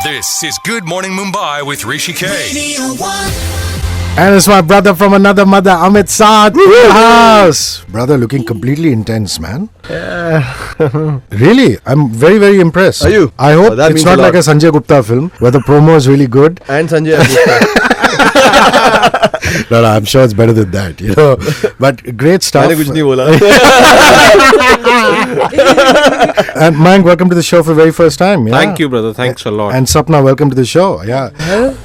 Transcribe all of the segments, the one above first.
This is Good Morning Mumbai with Hrishi K. And it's my brother from another mother, Amit Sadh, in the house. Brother, looking completely intense, man. Really, I'm very, very impressed. Are you? I hope it's not like a Sanjay Gupta film where the promo is really good. And Sanjay Gupta. No, I'm sure it's better than that, you know. But great stuff. मैंने कुछ नहीं बोला. And Mayank, welcome to the show for the very first time. Yeah? Thank you, brother. Thanks a lot. And Sapna, welcome to the show. Yeah.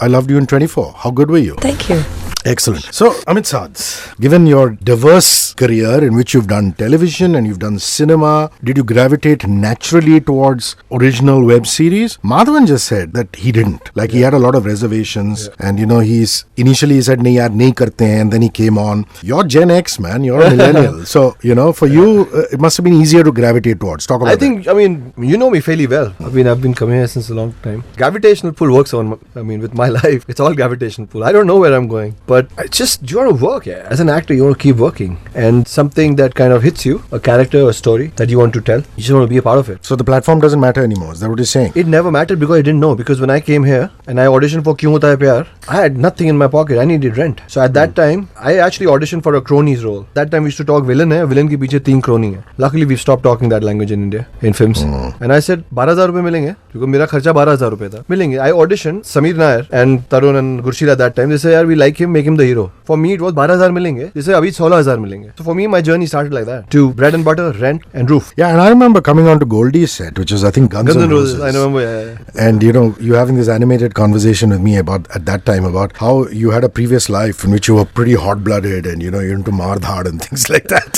I loved you in 24. How good were you? Thank you. Excellent. So, Amit Sadh, given your diverse career in which you've done television and you've done cinema, did you gravitate naturally towards original web series? Madhavan just said that he didn't. Like he had a lot of reservations and you know, he's initially he said, nahi yaar, nahi karte hain, and then he came on. You're Gen X, man. You're a millennial. So, you know, for you, it must have been easier to gravitate towards. Talk about I mean, you know me fairly well. I've been coming here since a long time. Gravitational pull works with my life. It's all gravitational pull. I don't know where I'm going. But it's just, you want to work, yeah. As an actor, you want to keep working. And something that kind of hits you, a character, a story that you want to tell, you just want to be a part of it. So the platform doesn't matter anymore. Is that what you're saying? It never mattered because I didn't know. Because when I came here and I auditioned for Kyun Hota Hai Pyar, I had nothing in my pocket. I needed rent. So at that time, I actually auditioned for a crony's role. That time we used to talk villain hai, villain ke piche 3 crony hai. Luckily, we've stopped talking that language in India, in films. And I said, 12,000 rupees milenge. Because mera kharcha 12,000 rupees tha. Milenge. I auditioned Sameer Nair and Tarun and Gurshid at that time. They say, yaar, we like him, make him the hero. For me, it was 12,000 milenge. They say, abhi 16,000 milenge. So for me, my journey started like that. To bread and butter, rent and roof. Yeah, and I remember coming on to Goldie's set, which was, I think, Guns N' Roses. I remember, yeah. And, you know, you having this animated conversation with me about, at that time, about how you had a previous life in which you were pretty hot-blooded and, you know, you're into Mardhad and things like that.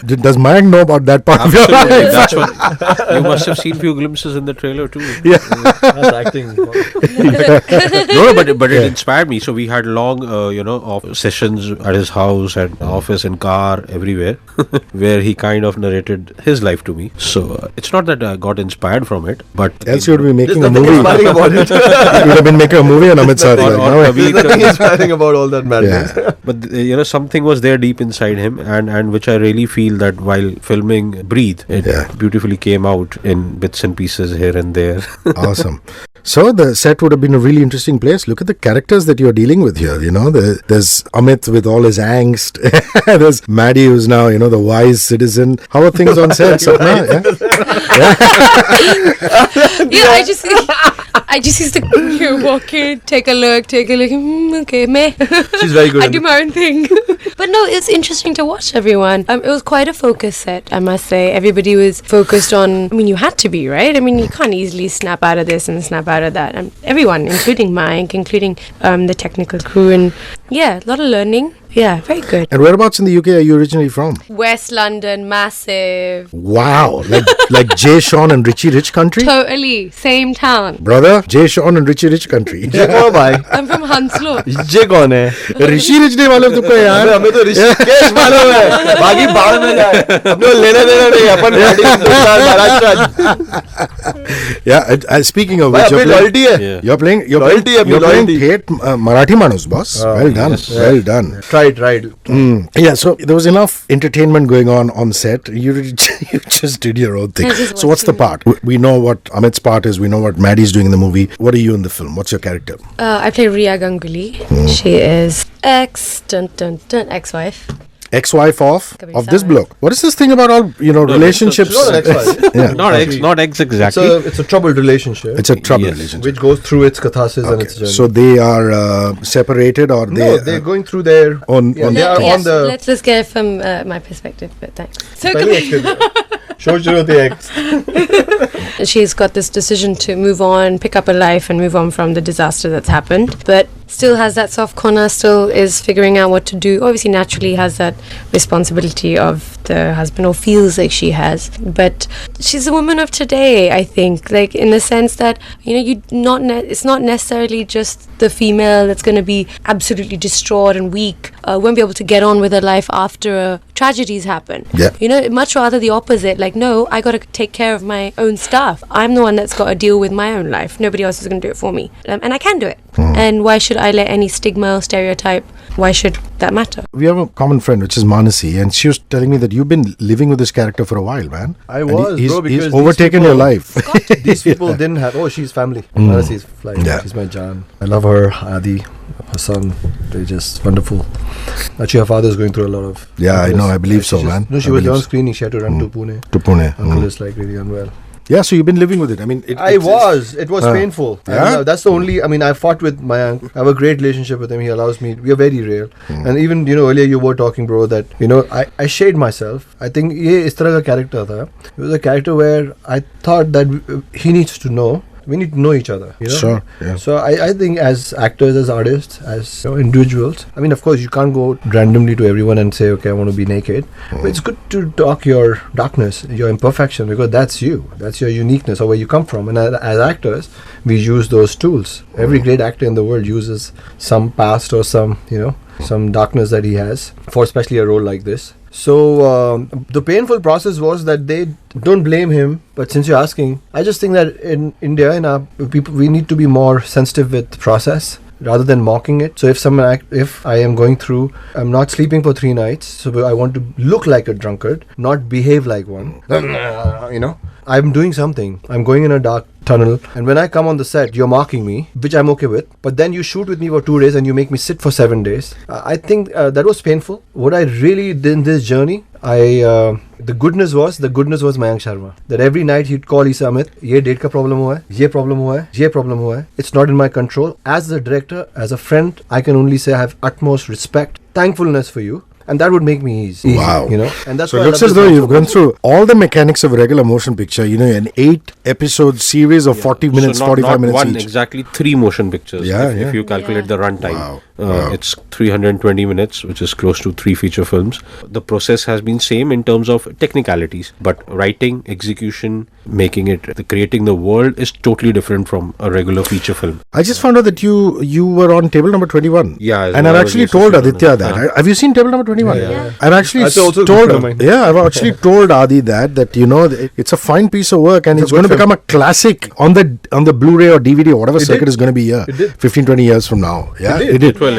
Does Mayank know about that part of your life? That's what, you must have seen few glimpses in the trailer too. Yeah. That's acting. No, but it inspired me. So we had long, of sessions at his house and office and car everywhere, where he kind of narrated his life to me. So it's not that I got inspired from it, but else you would be making a movie. Inspiring about it. You would have been making a movie on Amit Sadh. There's nothing inspiring about all that madness. Yeah. But something was there deep inside him, and which I really feel that while filming Breathe, it beautifully came out in bits and pieces here and there. Awesome. So the set would have been a really interesting place. Look at the characters that you're dealing with here. You know, there's Amit with all his angst. There's Maddie, who's now, you know, the wise citizen. How are things on set, Sapna? I just used to walk in, take a look. Okay, meh. She's very good. I do my own thing. But no, it's interesting to watch everyone. It was quite a focused set, I must say. Everybody was focused on, you had to be, right? You can't easily snap out of this and snap out of that. Everyone, including Mayank, including the technical crew. And yeah, a lot of learning. Yeah, very good. And whereabouts in the UK are you originally from? West London, massive. Wow, like Jay Sean and Richie Rich country? Totally, same town. Brother, Jay Sean and Richie Rich country. I'm from Hanslow. Jay कौन है? Rishi Rich नहीं मालूम तुमको यार? हमें तो ऋषिकेश मालूम है. बाकी बाहर में जाए. अपने को लेना देना नहीं. अपन Maharashtra. Yeah, speaking of which, you're playing Thet Marathi Manus, boss. Well done, well done. Right. Yeah, so there was enough entertainment going on set. You just did your own thing. So what's the part? We know what Amit's part is. We know what Maddie's doing in the movie. What are you in the film? What's your character? I play Riya Ganguly. She is ex-wife. Ex-wife of this bloke. What is this thing about all relationships? She's not an ex-wife. Not ex exactly. It's a troubled relationship. It's a troubled relationship which goes through its catharsis and its journey. So they are separated, or they're going through their on. They are on the. Let's get it from my perspective, but thanks. So she's got this decision to move on, pick up her life, and move on from the disaster that's happened, but still has that soft corner, still is figuring out what to do. Obviously, naturally has that responsibility of the husband, or feels like she has, but she's a woman of today, I think, like in the sense that it's not necessarily just the female that's going to be absolutely distraught and weak, won't be able to get on with her life after tragedies happen. Much rather the opposite. Like, no, I got to take care of my own stuff. I'm the one that's got to deal with my own life. Nobody else is going to do it for me, and I can do it. And why should let any stigma or stereotype. Why should that matter? We have a common friend, which is Manasi, and she was telling me that you've been living with this character for a while, man. I And was, he's, bro, because he's these overtaken your people- life. These people didn't have. Oh, she's family. She's flying. Yeah. She's my Jan. I love her. Adi, her son. They're just wonderful. Actually, her father's going through a lot of. Yeah, I know. I believe so, She just- man. No, she I was believe on so. screening. She had to run to Pune. To Pune. Uncle is like really unwell. Yeah, so you've been living with it. I mean, It was painful. Yeah? And, that's the only. I mean, I fought with Mayank. I have a great relationship with him. He allows me. We are very real. And even earlier you were talking, bro, that I shade myself. I think ये इस तरह का character था. It was a character where I thought that he needs to know. We need to know each other. Sure, yeah. So I think as actors, as artists, as individuals, I mean, of course, you can't go randomly to everyone and say, okay, I want to be naked. But it's good to talk your darkness, your imperfection, because that's you. That's your uniqueness or where you come from. And as actors, we use those tools. Every great actor in the world uses some past or some darkness that he has for especially a role like this. So the painful process was that they don't blame him. But since you're asking, I just think that in India, in our people, we need to be more sensitive with process rather than mocking it. So if I am going through, I'm not sleeping for 3 nights, so I want to look like a drunkard, not behave like one. I'm doing something. I'm going in a dark tunnel, and when I come on the set, you're mocking me, which I'm okay with. But then you shoot with me for 2 days and you make me sit for 7 days. I think that was painful. What I really did in this journey, the goodness was Mayank Sharma. That every night he'd call, he said, Amit, ye date ka problem hua hai, ye problem hua hai, ye problem hua hai. It's not in my control. As a director, as a friend, I can only say I have utmost respect, thankfulness for you. And that would make me easy. Wow. And that's So why it I looks love as this though one you've so gone much. through all the mechanics of a regular motion picture, an 8-episode series of 40 minutes, so not 45 minutes one, each. exactly 3 motion pictures. Yeah, if yeah. you calculate the runtime. Wow. It's 320 minutes, which is close to 3 feature films. The process has been same in terms of technicalities, but writing, execution, making it, creating the world is totally different from a regular feature film. I just found out that you were on table number 21. Yeah, And I've I was actually the told associate Aditya on that. that. Have you seen table number 21? Yeah. I've actually That's also a good told friend of mine. Yeah, I've actually told Adi that it's a fine piece of work and it's going to become a classic on the Blu-ray or DVD or whatever circuit did. is going to be here It did. 15-20 years from now. Yeah, it did. It will.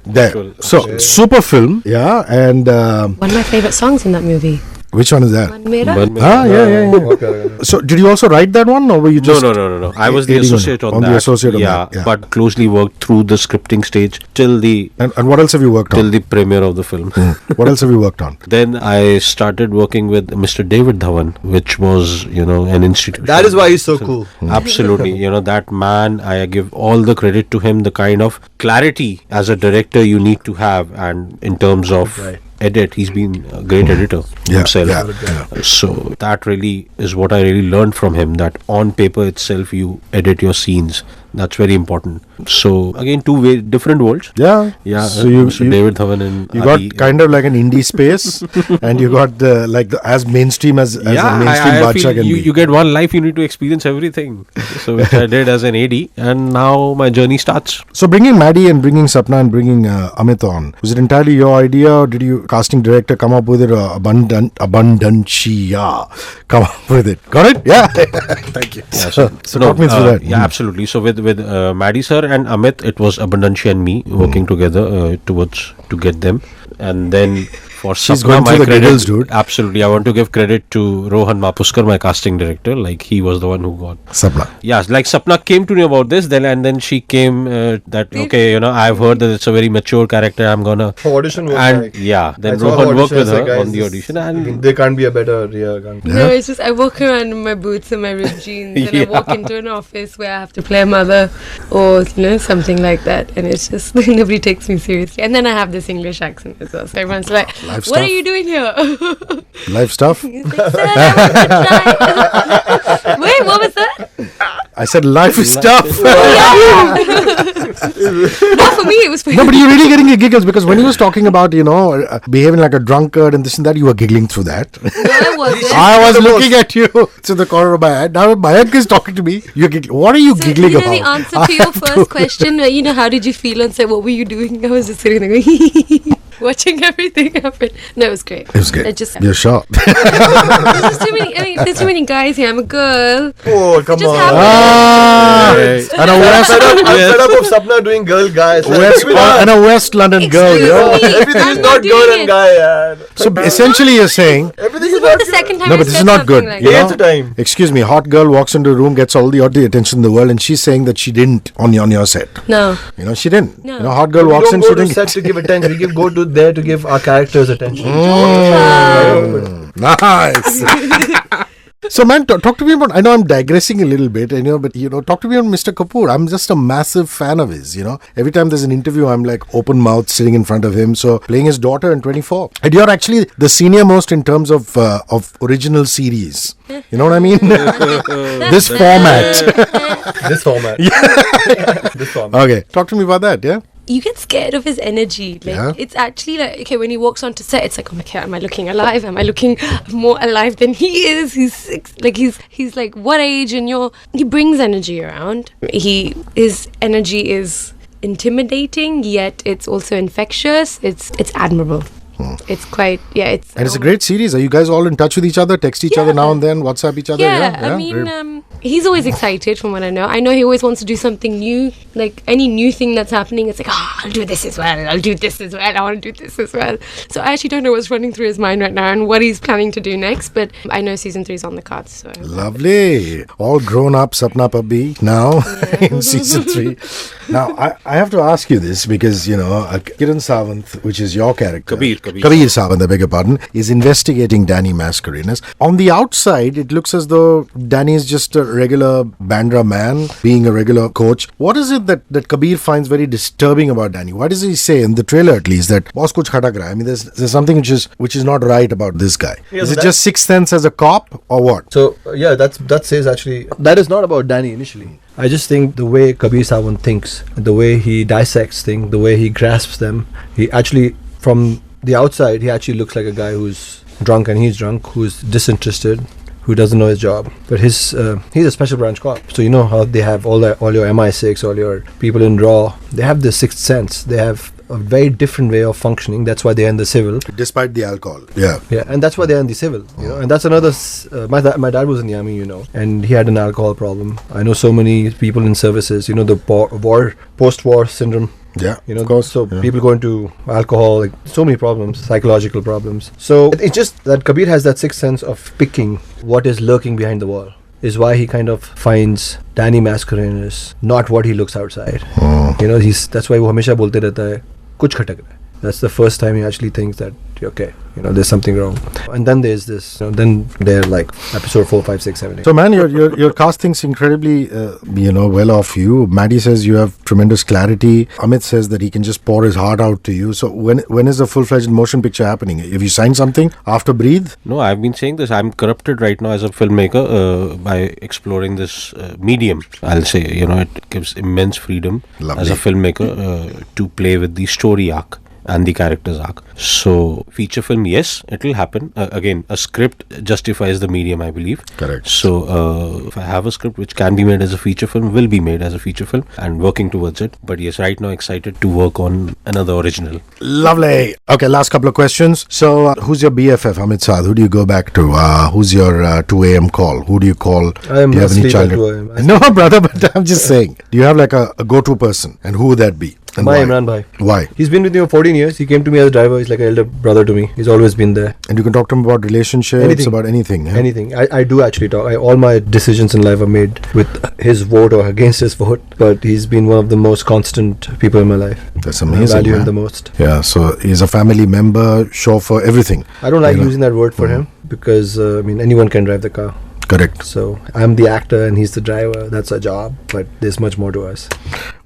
There. So super film. Yeah, and One of my favorite songs in that movie. which one is that? Man Mera. Yeah. Okay. So did you also write that one, or were you just No. I was the aiding associate on that. the associate on yeah, that, yeah. but closely worked through the scripting stage till the And what else have you worked on? the premiere of the film. What else have you worked on? Then I started working with Mr. David Dhawan, which was, an institution. That is why he's so cool. Absolutely. That man, I give all the credit to him, the kind of clarity as a director you need to have. And in terms of edit, he's been a great editor himself. yeah. So that really is what I really learned from him, that on paper itself, you edit your scenes. That's very important. So again, two different worlds. Yeah. Yeah. So Mr. David Dhawan and you Adi, got kind of like an indie space, and you got as mainstream as a mainstream I Badsha feel can you be. get one life, you need to experience everything. So which I did as an AD, and now my journey starts. So bringing Maddie and bringing Sapna and bringing Amit on, was it entirely your idea, or did you casting director come up with it? Abundancia come up with it. Got it? Yeah. Thank you. Yeah, So talk me through that. Yeah, absolutely. So with Maddie sir and Amit, it was Abundancia and me working together to get them, and then for She's Sapna, going my through the credit, giggles, dude. Absolutely, I want to give credit to Rohan Mapuskar, my casting director. Like he was the one who got. Sapna. Yeah, like Sapna came to me about this, then she came that okay, I've heard that it's a very mature character. I'm gonna Audition was and like, then I saw Rohan worked audition, with I was like, her guys, on the audition, and there can't be a better can't. No, it's just I walk around in my boots and my ripped jeans, and I walk into an office where I have to play a mother or something like that, and it's just nobody takes me seriously. And then I have this English accent as well, so everyone's like, Life "What are stuff. you doing here?" Life stuff. He's like, "Sir, I want to try." Wait, what was that? I said life is tough. Not for me. It was for No, but you're really getting your giggles because when he was talking about, behaving like a drunkard and this and that, you were giggling through that. No, I wasn't. I was looking at you to the corner of my head. Now Mayank is talking to me. You're giggling. What are you So, giggling the about? answer to your first question, how did you feel on set? What were you doing? I was just sitting there going, watching everything happen. No, it was great. It was great. It just You're sharp. there's too many. I mean, there's too many guys here. I'm a girl. Oh, come Just on. happen. And a West, I'm fed up of Sapna doing girl guys. and a West London girl. Excuse Yeah. me. Everything I'm is not not girl doing and it. guy, yaar. So essentially, you're saying. Everything This is is not not the second time. No, I but this said is not something good. Like You that. know? Eighth time. Excuse me, hot girl walks into a room, gets all the attention in the world, and she's saying that she didn't on your set. No. You know, she didn't. No. You know, hot girl We walks don't in, go she to didn't. set to give attention. We go to there to give our characters attention. Nice. So, man, talk to me about. I know I'm digressing a little bit, but talk to me about Mr. Kapoor. I'm just a massive fan of his. Every time there's an interview, I'm like open mouth sitting in front of him. So, playing his daughter in 24, and you're actually the senior most in terms of original series. You know what I mean? This format. This format. This format. Okay, talk to me about that. Yeah. You get scared of his energy. Like Yeah. it's actually like, okay, when he walks onto set, it's like, oh my god, am I looking alive? Am I looking more alive than he is? He's like what age? And he brings energy around. His energy is intimidating, yet it's also infectious. It's admirable. It's quite it's And it's a great series. Are you guys all in touch with each other? Text each other now and then? WhatsApp each other? I mean, he's always excited from what I know. I know he always wants to do something new. Like any new thing that's happening, it's like, I'll do this as well. I'll do this as well. I want to do this as well. So I actually don't know what's running through his mind right now and what he's planning to do next. But I know season 3 is on the cards. So Lovely. All grown up Sapna Pabbi now in season 3. Now, I have to ask you this because, Kiran Sawant, which is your character. Kabir Sawant, I beg your pardon, is investigating Danny Mascarenas. On the outside, it looks as though Danny is just a regular Bandra man, being a regular coach. What is it that Kabir finds very disturbing about Danny? What does he say in the trailer, at least, that boss kuch khatak raha hai? I mean, there's something which is not right about this guy. Yeah, is so it just sixth sense as a cop or what? So that says actually that is not about Danny initially. I just think the way Kabir Sawant thinks, the way he dissects things, the way he grasps them, he actually from the outside he actually looks like a guy who's drunk, and he's drunk, who's disinterested, who doesn't know his job. But he's a special branch cop. So you know how they have all your MI6, all your people in RAW. They have the sixth sense. They have a very different way of functioning. That's why they're in the civil. Despite the alcohol. Yeah. Yeah, and that's why they're in the civil. And that's another. My dad was in the army, and he had an alcohol problem. I know so many people in services. The post-war syndrome. Yeah, of course. So people go into alcohol, like so many problems, psychological problems. So it's just that Kabir has that sixth sense of picking what is lurking behind the wall. Is why he kind of finds Danny Mascarenas not what he looks outside. That's why वो हमेशा बोलते रहता है कुछ खटक रहा है. That's the first time he actually thinks that okay, there's something wrong. And then there's this. Then they're like episode 4, 5, 6, 7, 8. So, man, your casting's incredibly, well off you. Maddie says you have tremendous clarity. Amit says that he can just pour his heart out to you. So, when is a full-fledged motion picture happening? Have you signed something after Breathe? No, I've been saying this. I'm corrupted right now as a filmmaker by exploring this medium. I'll say, it gives immense freedom Lovely. as a filmmaker to play with the story arc and the character's arc. So, feature film, yes, it will happen. Again, a script justifies the medium, I believe. Correct. So, if I have a script which can be made as a feature film, will be made as a feature film, and working towards it. But yes, right now excited to work on another original. Lovely. Okay, last couple of questions. So, who's your BFF, Amit Sadh? Who do you go back to? Who's your 2 a.m. call? Who do you call? I am do you have any asleep at childhood? 2 a.m. No, brother, but I'm just saying. Do you have like a go-to person? And who would that be? And My why? Imran Bhai. Why? He's been with me for 14 years. He came to me as a driver. He's like an elder brother to me. He's always been there. And you can talk to him about relationships, Anything. about anything. Yeah? Anything. I do actually talk. All my decisions in life are made with his vote or against his vote. But he's been one of the most constant people in my life. That's I amazing. value him man. the most. Yeah, so he's a family member, chauffeur, everything. I don't like using that word for him because anyone can drive the car. Correct. So I'm the actor and he's the driver. That's our job, but there's much more to us.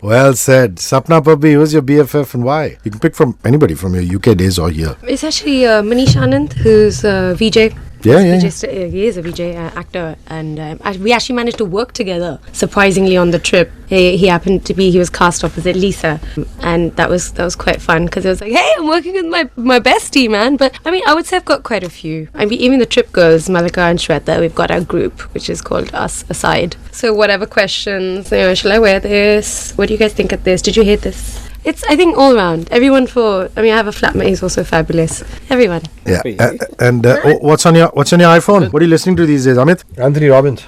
Well said. Sapna Pabbi, who's your BFF and why? You can pick from anybody from your UK days or here. It's actually Manish Anand, who's VJ. Yeah. He is a VJ actor, and we actually managed to work together surprisingly on the trip. He happened to be, he was cast opposite Lisa, and that was quite fun because it was like, hey, I'm working with my bestie, man. But I mean, I would say I've got quite a few. I mean, even the trip girls, Malika and Shweta, we've got our group which is called Us Aside. So whatever questions, shall I wear this? What do you guys think of this? Did you hate this? It's, I think, all round. Everyone I have a flatmate who's also fabulous. Everyone. Yeah. What's on your iPhone? What are you listening to these days, Amit? Anthony Robbins.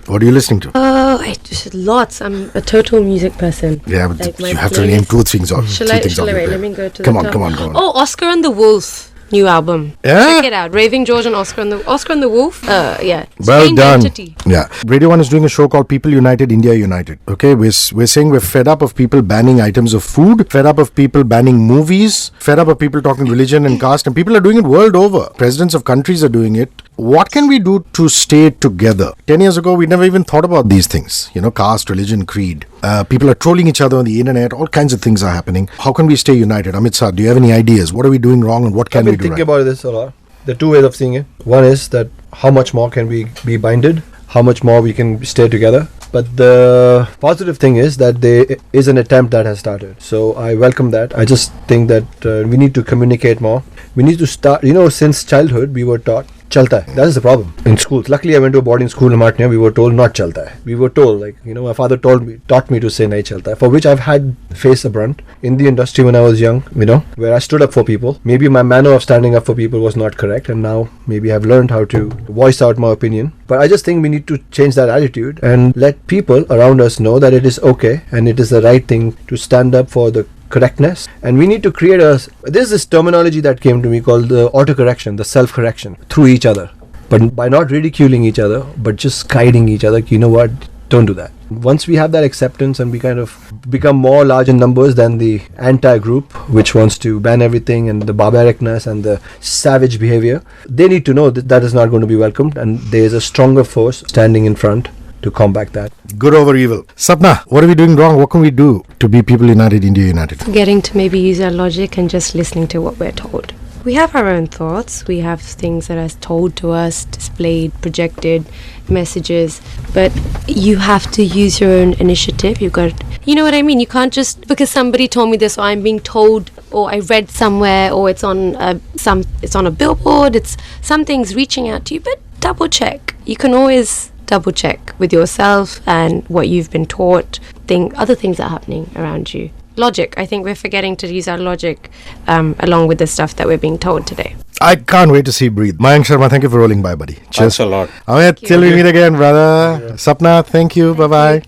What are you listening to? Oh, I just lots. I'm a total music person. Yeah, but Like my you have to name playlist. 2 things off. Shall 3 I? things Shall off I your wait? plate. Let me go to Come the on, top. come on. Oh, Oscar and the Wolf. New album. Yeah? Check it out. Raving George and Oscar and the Wolf. Yeah. Well Strange done. Entity. Yeah. Radio 1 is doing a show called People United, India United. Okay, we're saying we're fed up of people banning items of food, fed up of people banning movies, fed up of people talking religion and caste, and people are doing it world over. Presidents of countries are doing it. What can we do to stay together? 10 years ago, we never even thought about these things. Caste, religion, creed. People are trolling each other on the internet. All kinds of things are happening. How can we stay united? Amit Sadh, do you have any ideas? What are we doing wrong and what can I've we been do thinking right? about this a lot. There are 2 ways of seeing it. One is that how much more can we be binded? How much more we can stay together? But the positive thing is that there is an attempt that has started. So I welcome that. I just think that we need to communicate more. We need to start, since childhood we were taught chalta hai. That is the problem in schools. Luckily I went to a boarding school in Martnia. We were told not chalta hai. We were told, my father taught me to say nahi chalta hai, for which I've had faced a brunt in the industry when I was young, where I stood up for people. Maybe my manner of standing up for people was not correct, and now maybe I've learned how to voice out my opinion. But I just think we need to change that attitude and let people around us know that it is okay and it is the right thing to stand up for the correctness. And we need to create there's this terminology that came to me called the autocorrection, the self-correction through each other, but by not ridiculing each other but just guiding each other. You know what, don't do that. Once we have that acceptance and we kind of become more large in numbers than the anti-group which wants to ban everything and the barbaricness and the savage behavior, they need to know that that is not going to be welcomed, and there is a stronger force standing in front to combat that. Good over evil. Sapna, what are we doing wrong? What can we do to be People United, India United? Getting to maybe use our logic and just listening to what we're told. We have our own thoughts. We have things that are told to us, displayed, projected, messages. But you have to use your own initiative. You know what I mean? You can't just, because somebody told me this, or I'm being told, or I read somewhere, or it's on a billboard. It's something's reaching out to you. But double check. You can always double check with yourself and what you've been taught. Other things are happening around you. Logic. I think we're forgetting to use our logic along with the stuff that we're being told today. I can't wait to see Breathe. Mayank Sharma, thank you for rolling by, buddy. Cheers. Thanks a lot. Amit, till we meet again, brother. Sapna, thank you. Bye-bye.